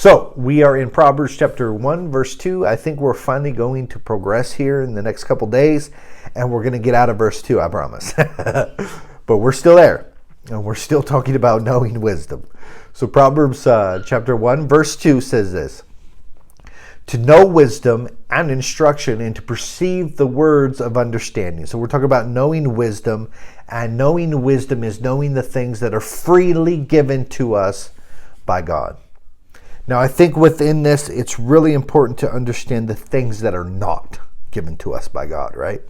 So we are in Proverbs chapter 1, verse 2. I think we're finally going to progress here in the next couple days, and we're going to get out of verse 2, I promise. But we're still there, and we're still talking about knowing wisdom. So Proverbs chapter 1, verse 2 says this: to know wisdom and instruction, and to perceive the words of understanding. So we're talking about knowing wisdom, and knowing wisdom is knowing the things that are freely given to us by God. Now, I think within this, it's really important to understand the things that are not given to us by God, right?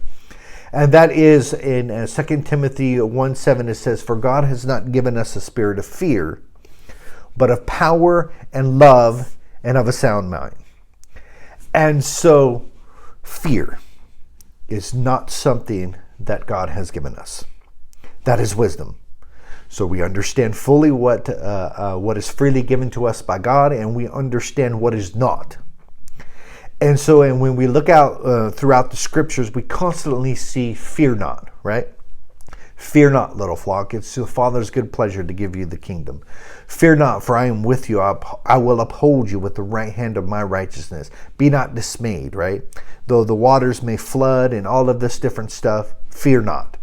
And that is in 2 Timothy 1:7, it says, "For God has not given us a spirit of fear, but of power and love and of a sound mind." And so, fear is not something that God has given us. That is wisdom. So we understand fully what is freely given to us by God, and we understand what is not. And so, and when we look out throughout the scriptures, we constantly see "fear not," right? "Fear not, little flock. It's the Father's good pleasure to give you the kingdom. Fear not, for I am with you. I will uphold you with the right hand of my righteousness. Be not dismayed," right? "Though the waters may flood," and all of this different stuff, fear not.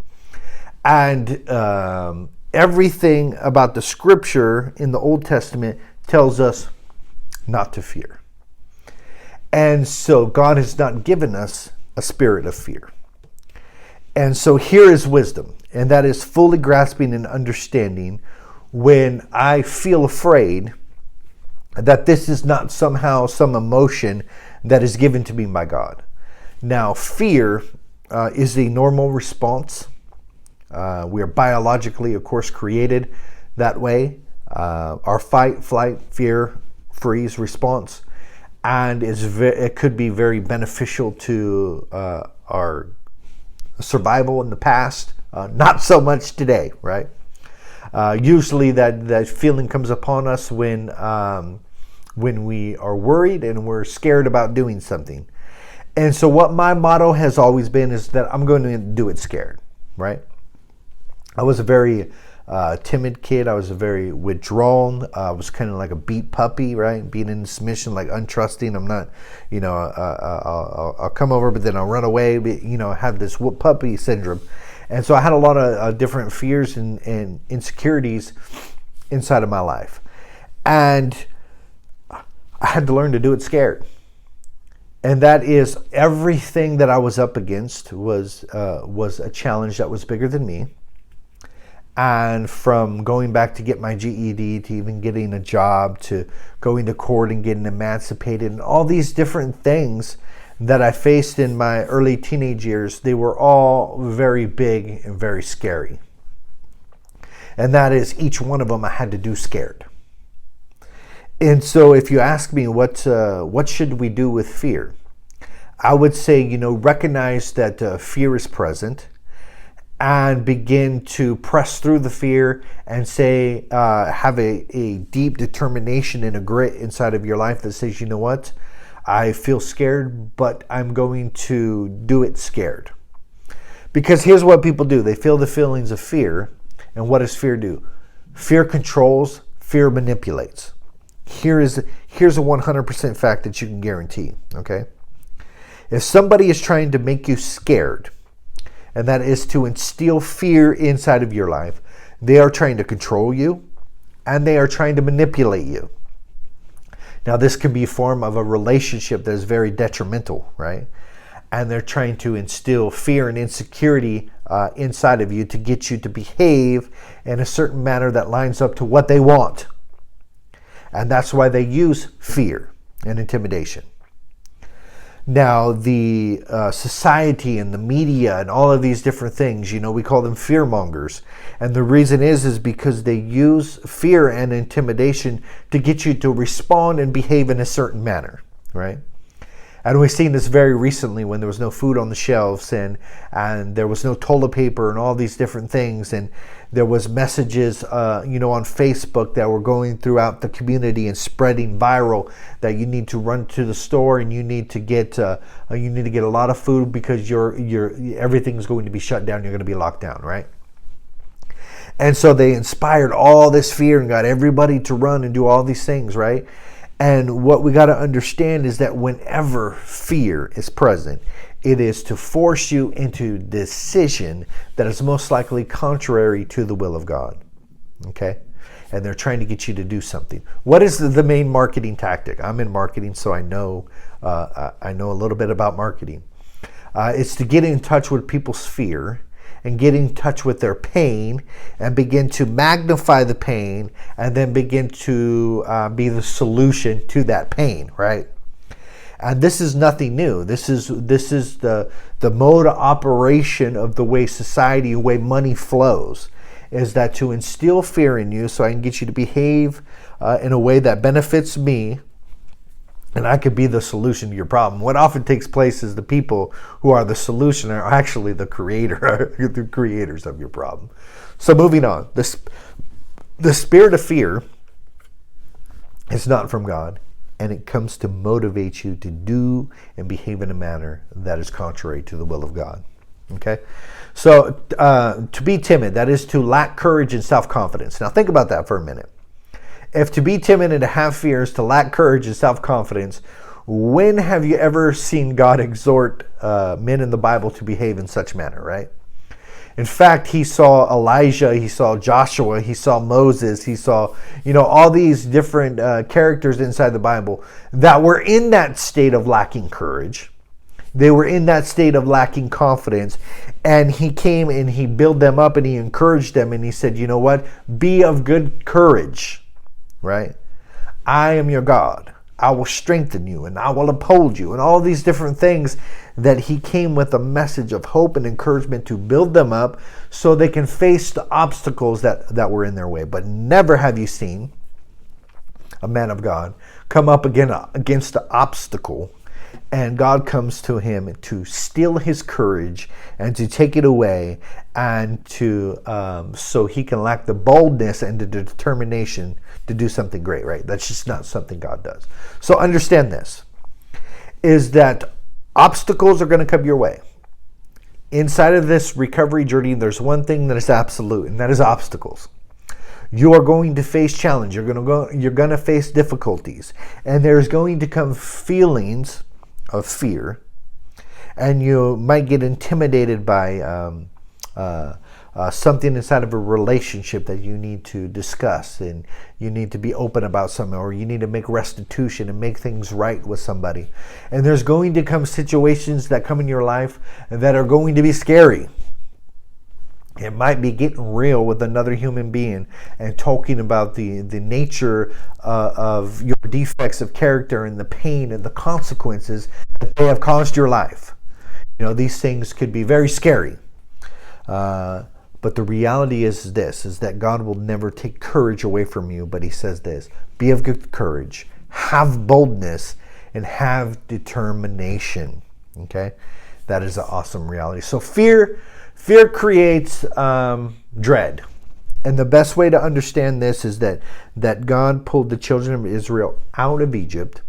And everything about the scripture in the Old Testament tells us not to fear. And so God has not given us a spirit of fear. And so here is wisdom, and that is fully grasping and understanding when I feel afraid that this is not somehow some emotion that is given to me by God. Now, fear is a normal response. We are biologically, of course, created that way. Our fight, flight, fear, freeze response, and it could be very beneficial to our survival in the past. Not so much today, right? Usually that feeling comes upon us when we are worried and we're scared about doing something. And so what my motto has always been is that I'm going to do it scared, right? I was a very timid kid. I was a very withdrawn. I was kind of like a beat puppy, right? Being in submission, like untrusting. I'm not, I'll come over, but then I'll run away. But, I have this puppy syndrome. And so I had a lot of different fears and insecurities inside of my life. And I had to learn to do it scared. And that is everything that I was up against was a challenge that was bigger than me. And from going back to get my GED to even getting a job to going to court and getting emancipated and all these different things that I faced in my early teenage years, they were all very big and very scary. And that is each one of them I had to do scared. And so if you ask me what should we do with fear, I would say, recognize that fear is present, and begin to press through the fear and say, have a deep determination and a grit inside of your life that says, you know what? I feel scared, but I'm going to do it scared. Because here's what people do. They feel the feelings of fear. And what does fear do? Fear controls, fear manipulates. Here's a 100% fact that you can guarantee, okay? If somebody is trying to make you scared, and that is to instill fear inside of your life, they are trying to control you, and they are trying to manipulate you. Now, this can be a form of a relationship that is very detrimental, right? And they're trying to instill fear and insecurity inside of you to get you to behave in a certain manner that lines up to what they want. And that's why they use fear and intimidation. Now, the society and the media and all of these different things, we call them fear mongers. And the reason is because they use fear and intimidation to get you to respond and behave in a certain manner, right? And we've seen this very recently when there was no food on the shelves and there was no toilet paper and all these different things. And there was messages, on Facebook that were going throughout the community and spreading viral that you need to run to the store and you need to get a lot of food because everything's going to be shut down. You're going to be locked down, right? And so they inspired all this fear and got everybody to run and do all these things, right? And what we got to understand is that whenever fear is present, it is to force you into a decision that is most likely contrary to the will of God. Okay? And they're trying to get you to do something. What is the main marketing tactic? I'm in marketing, so I know a little bit about marketing. It's to get in touch with people's fear and get in touch with their pain and begin to magnify the pain and then begin to be the solution to that pain, right? And this is nothing new. This is the mode of operation of the way society, the way money flows, is that to instill fear in you so I can get you to behave in a way that benefits me, and I could be the solution to your problem. What often takes place is the people who are the solution are actually the creators of your problem. So moving on, the spirit of fear is not from God, and it comes to motivate you to do and behave in a manner that is contrary to the will of God. Okay? So to be timid, that is to lack courage and self-confidence. Now think about that for a minute. If to be timid and to have fear is to lack courage and self-confidence, when have you ever seen God exhort men in the Bible to behave in such manner, right? In fact, he saw Elijah, he saw Joshua, he saw Moses, he saw, all these different characters inside the Bible that were in that state of lacking courage. They were in that state of lacking confidence, and he came and he built them up and he encouraged them and he said, you know what? Be of good courage. Right? I am your God. I will strengthen you and I will uphold you, and all these different things that he came with a message of hope and encouragement to build them up so they can face the obstacles that were in their way. But never have you seen a man of God come up against the obstacle and God comes to him to steal his courage and to take it away, and to so he can lack the boldness and the determination to do something great, right? That's just not something God does. So understand this, is that obstacles are going to come your way. Inside of this recovery journey, there's one thing that is absolute, and that is obstacles. You are going to face challenge. You're going to face difficulties, and there's going to come feelings of fear, and you might get intimidated by something inside of a relationship that you need to discuss, and you need to be open about something, or you need to make restitution and make things right with somebody. And there's going to come situations that come in your life that are going to be scary. It might be getting real with another human being and talking about the nature of your defects of character and the pain and the consequences that they have caused your life. These things could be very scary. But the reality is this, is that God will never take courage away from you, but he says this: be of good courage, have boldness, and have determination. Okay? That is an awesome reality. So fear creates dread. And the best way to understand this is that God pulled the children of Israel out of Egypt,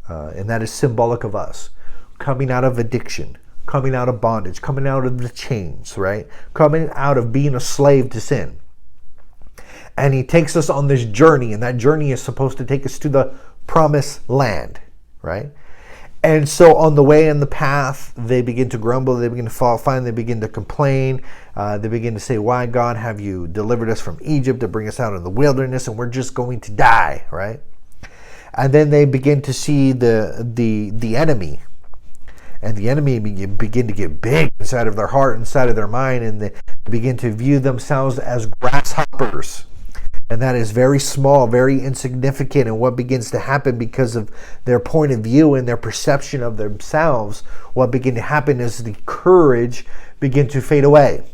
and that is symbolic of us coming out of addiction, coming out of bondage, coming out of the chains, right? Coming out of being a slave to sin. And he takes us on this journey, and that journey is supposed to take us to the promised land, right? And so on the way in the path, they begin to grumble, they begin to fall, they begin to complain, they begin to say, why, God, have you delivered us from Egypt to bring us out in the wilderness, and we're just going to die, right? And then they begin to see the enemy, and the enemy begin to get big inside of their heart, inside of their mind, and they begin to view themselves as grasshoppers. And that is very small, very insignificant. And what begins to happen because of their point of view and their perception of themselves, what begins to happen is the courage begin to fade away,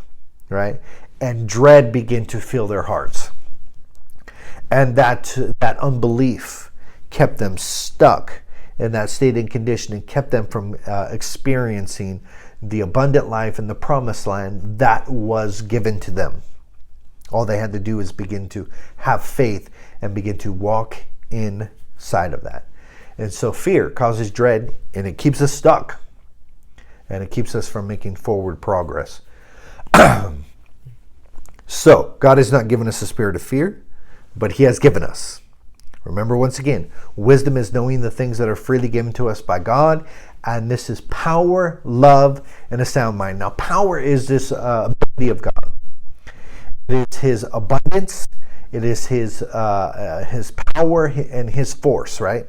right? And dread begin to fill their hearts. And that unbelief kept them stuck in that state and condition, and kept them from experiencing the abundant life and the promised land that was given to them. All they had to do is begin to have faith and begin to walk inside of that. And so fear causes dread, and it keeps us stuck, and it keeps us from making forward progress. So God has not given us a spirit of fear, but he has given us, Remember, once again, wisdom is knowing the things that are freely given to us by God. And this is power, love, and a sound mind. Now, power is this ability of God. It is his abundance. It is his power and his force, right?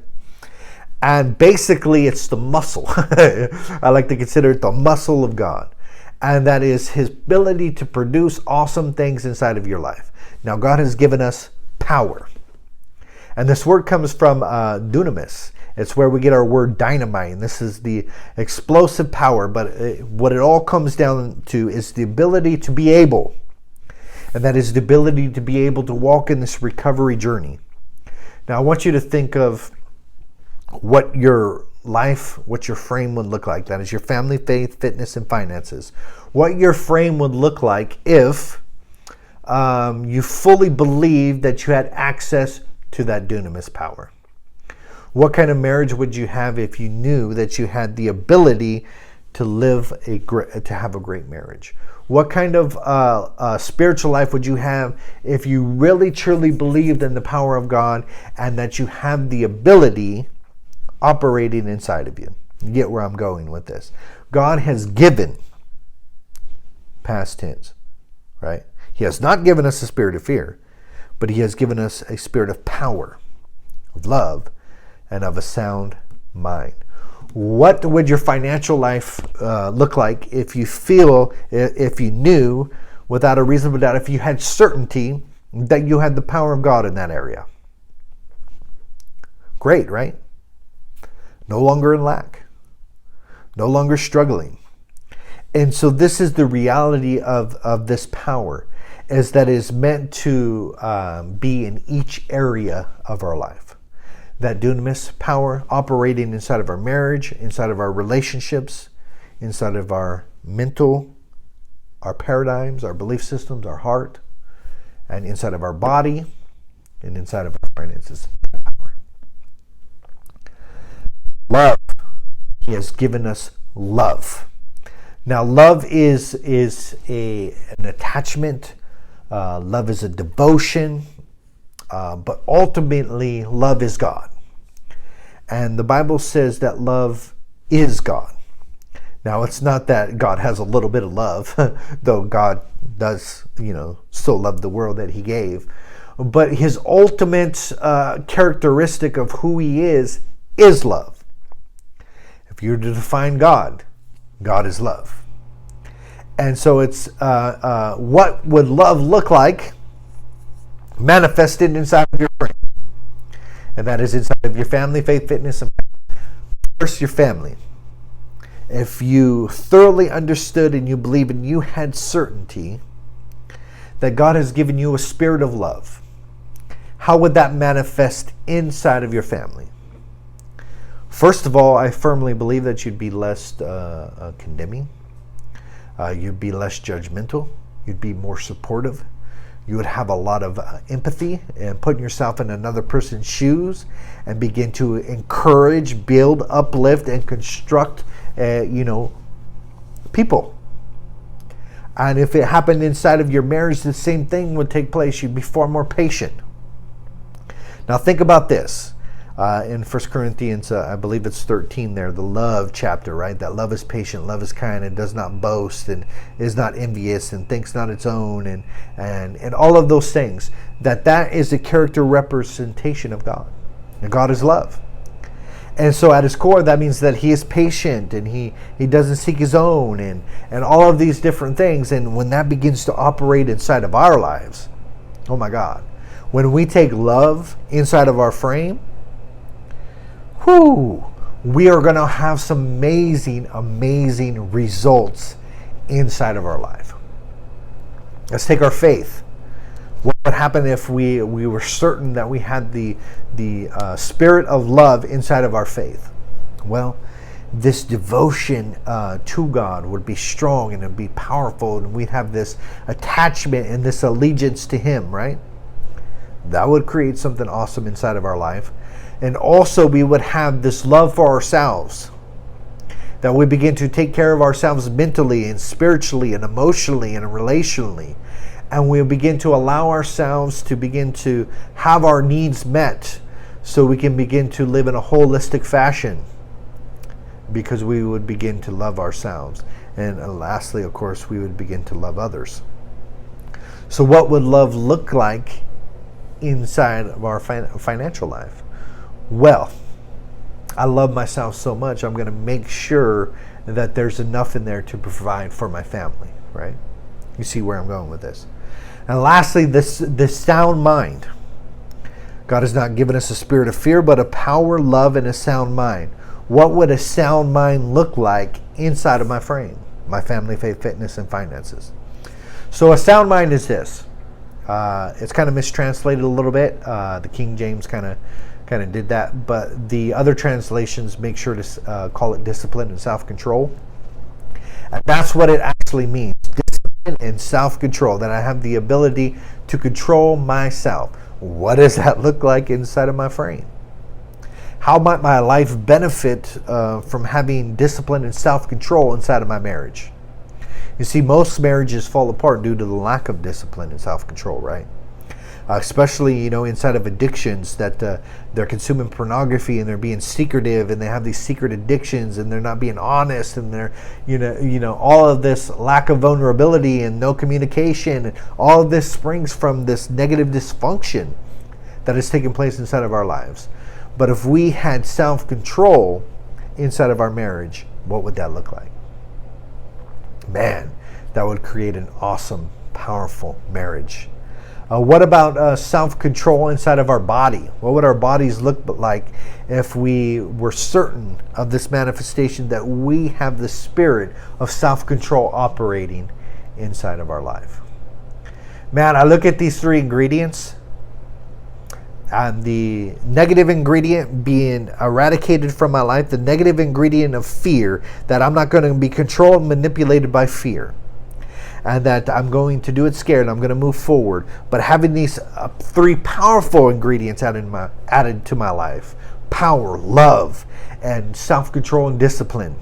And basically, it's the muscle. I like to consider it the muscle of God. And that is his ability to produce awesome things inside of your life. Now, God has given us power. And this word comes from dunamis. It's where we get our word dynamite. And this is the explosive power. But what it all comes down to is the ability to be able. And that is the ability to be able to walk in this recovery journey. Now, I want you to think of what your life, what your frame would look like. That is your family, faith, fitness, and finances. What your frame would look like if you fully believed that you had access to that dunamis power. What kind of marriage would you have if you knew that you had the ability to have a great marriage? What kind of spiritual life would you have if you really truly believed in the power of God and that you have the ability operating inside of you? You get where I'm going with this. God has given, past tense, right? He has not given us a spirit of fear, but he has given us a spirit of power, of love, and of a sound mind. What would your financial life look like if you knew without a reasonable doubt, if you had certainty that you had the power of God in that area? Great, right? No longer in lack, no longer struggling. And so this is the reality of this power, is that is meant to be in each area of our life. That dunamis power operating inside of our marriage, inside of our relationships, inside of our mental, our paradigms, our belief systems, our heart, and inside of our body, and inside of our finances. Love. He has given us love. Now, love is an attachment. Love is a devotion. But ultimately, love is God. And the Bible says that love is God. Now, it's not that God has a little bit of love, though God does, still love the world that he gave. But his ultimate characteristic of who he is love. If you were to define God, God is love. And so it's what would love look like manifested inside of your brain? And that is inside of your family, faith, fitness, and first your family. If you thoroughly understood and you believe and you had certainty that God has given you a spirit of love, how would that manifest inside of your family? First of all, I firmly believe that you'd be less condemning. You'd be less judgmental. You'd be more supportive. You would have a lot of empathy and putting yourself in another person's shoes and begin to encourage, build, uplift, and construct, people. And if it happened inside of your marriage, the same thing would take place. You'd be far more patient. Now think about this. In 1 Corinthians, I believe it's 13 there, the love chapter, right? That love is patient, love is kind, and does not boast, and is not envious, and thinks not its own, and all of those things. That is a character representation of God. And God is love. And so at his core, that means that he is patient, and he doesn't seek his own, and all of these different things. And when that begins to operate inside of our lives, oh my God, when we take love inside of our frame, we are going to have some amazing, amazing results inside of our life. Let's take our faith. What would happen if we were certain that we had the spirit of love inside of our faith? Well, this devotion to God would be strong and it would be powerful, and we'd have this attachment and this allegiance to him, right? That would create something awesome inside of our life. And also we would have this love for ourselves, that we begin to take care of ourselves mentally and spiritually and emotionally and relationally. And we begin to allow ourselves to begin to have our needs met so we can begin to live in a holistic fashion, because we would begin to love ourselves. And lastly, of course, we would begin to love others. So what would love look like inside of our financial life? Well, I love myself so much, I'm going to make sure that there's enough in there to provide for my family, right? You see where I'm going with this. And lastly, this sound mind. God has not given us a spirit of fear, but a power, love, and a sound mind. What would a sound mind look like inside of my frame? My family, faith, fitness, and finances. So a sound mind is this. It's kind of mistranslated a little bit. The King James kind of did that, but the other translations make sure to call it discipline and self-control. And that's what it actually means. Discipline and self-control. That I have the ability to control myself. What does that look like inside of my frame? How might my life benefit from having discipline and self-control inside of my marriage? You see, most marriages fall apart due to the lack of discipline and self-control, right? Especially, inside of addictions, that they're consuming pornography and they're being secretive, and they have these secret addictions, and they're not being honest, and they're, all of this lack of vulnerability and no communication, and all of this springs from this negative dysfunction that is taking place inside of our lives. But if we had self-control inside of our marriage, what would that look like? Man, that would create an awesome, powerful marriage. What about self-control inside of our body? What would our bodies look like if we were certain of this manifestation, that we have the spirit of self-control operating inside of our life? Man, I look at these three ingredients, and the negative ingredient being eradicated from my life, the negative ingredient of fear, that I'm not going to be controlled and manipulated by fear, and that I'm going to do it scared, and I'm going to move forward. But having these three powerful ingredients added to my life: power, love, and self-control and discipline.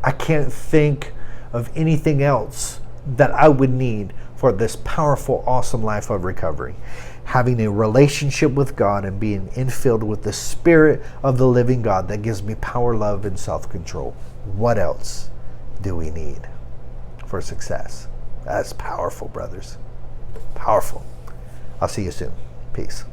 I can't think of anything else that I would need for this powerful, awesome life of recovery. Having a relationship with God and being infilled with the Spirit of the living God that gives me power, love, and self-control. What else do we need for success? That's powerful, brothers. Powerful. I'll see you soon. Peace.